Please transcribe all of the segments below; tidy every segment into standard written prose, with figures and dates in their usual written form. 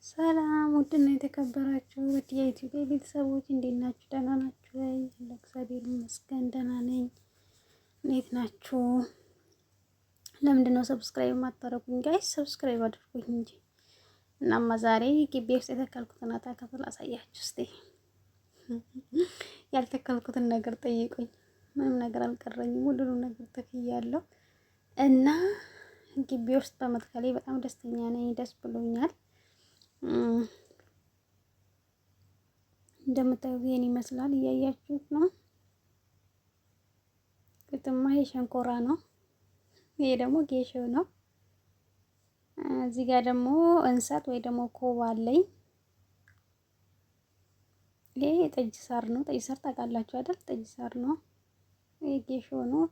ሰላም ውድና የተከበራችሁ ውድ የዩቲዩብ ቤተሰቦች እንዴት ናችሁ? ደህና ናችሁ ወይ? እግዚአብሔር ይመስገን ደህና ነኝ። እንዴት ናችሁ? ለምንድን ነው ሰብስክራይብ የማታደርጉኝ? ጋይስ ሰብስክራይብ አድርጉኝ እንጂ። እናማ ዛሬ ግቢ ውስጥ የተከልኩትን አታክልት ላሳያችሁ እስቲ። ያልተከልኩትን ነገር ጠይቁኝ። ምንም ነገር አልቀረኝም። ሁሉንም ነገር ተክያለሁ እና ግቢ ውስጥ በመትከሌ በጣም ደስተኛ ነኝ። ደስ ብሎኛል። እንደምታዩት ይሄን ይመስላል። እያያችሁት ነው። ግጥማ የሸንኮራ ነው። ይሄ ደግሞ ጌሾ ነው። እዚህ ጋር ደግሞ እንሰት ወይ ደግሞ ኮባ አለኝ። ይሄ የጠጅ ሳር ነው። ጠጅ ሳር ታውቃላችሁ አይደል? ጠጅ ሳር ነው። ይሄ ጌሾ ነው።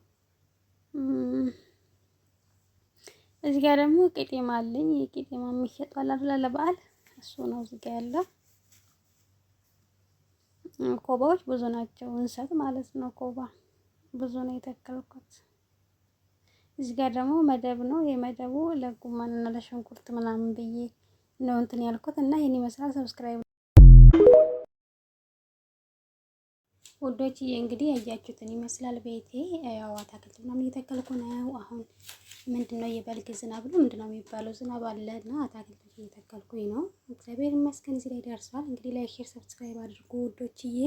እዚህ ጋር ደግሞ ቄጤማ አለኝ። የቄጤማ የሚሸጠው አይደል ለበዓል እሱ ነው እዚህ ጋር ያለው። ኮባዎች ብዙ ናቸው። እንሰት ማለት ነው። ኮባ ብዙ ነው የተከልኩት። እዚህ ጋር ደግሞ መደብ ነው። የመደቡ ለጎመን እና ለሽንኩርት ምናምን ብዬ ነው እንትን ያልኩት እና ይሄን ይመስላል። ሰብስክራይብ ውዶችዬ፣ እንግዲህ ያያችሁትን ይመስላል ቤቴ። ያው አታክልት ምናምን እየተከልኩ ነው። አሁን ምንድነው የበልግ ዝናብ ነው ምንድነው የሚባለው? ዝናብ አለና አታክልት እየተከልኩኝ ነው። እግዚአብሔር ይመስገን እዚህ ላይ ደርሷል። እንግዲህ ላይክ፣ ሼር፣ ሰብስክራይብ አድርጉ ውዶችዬ።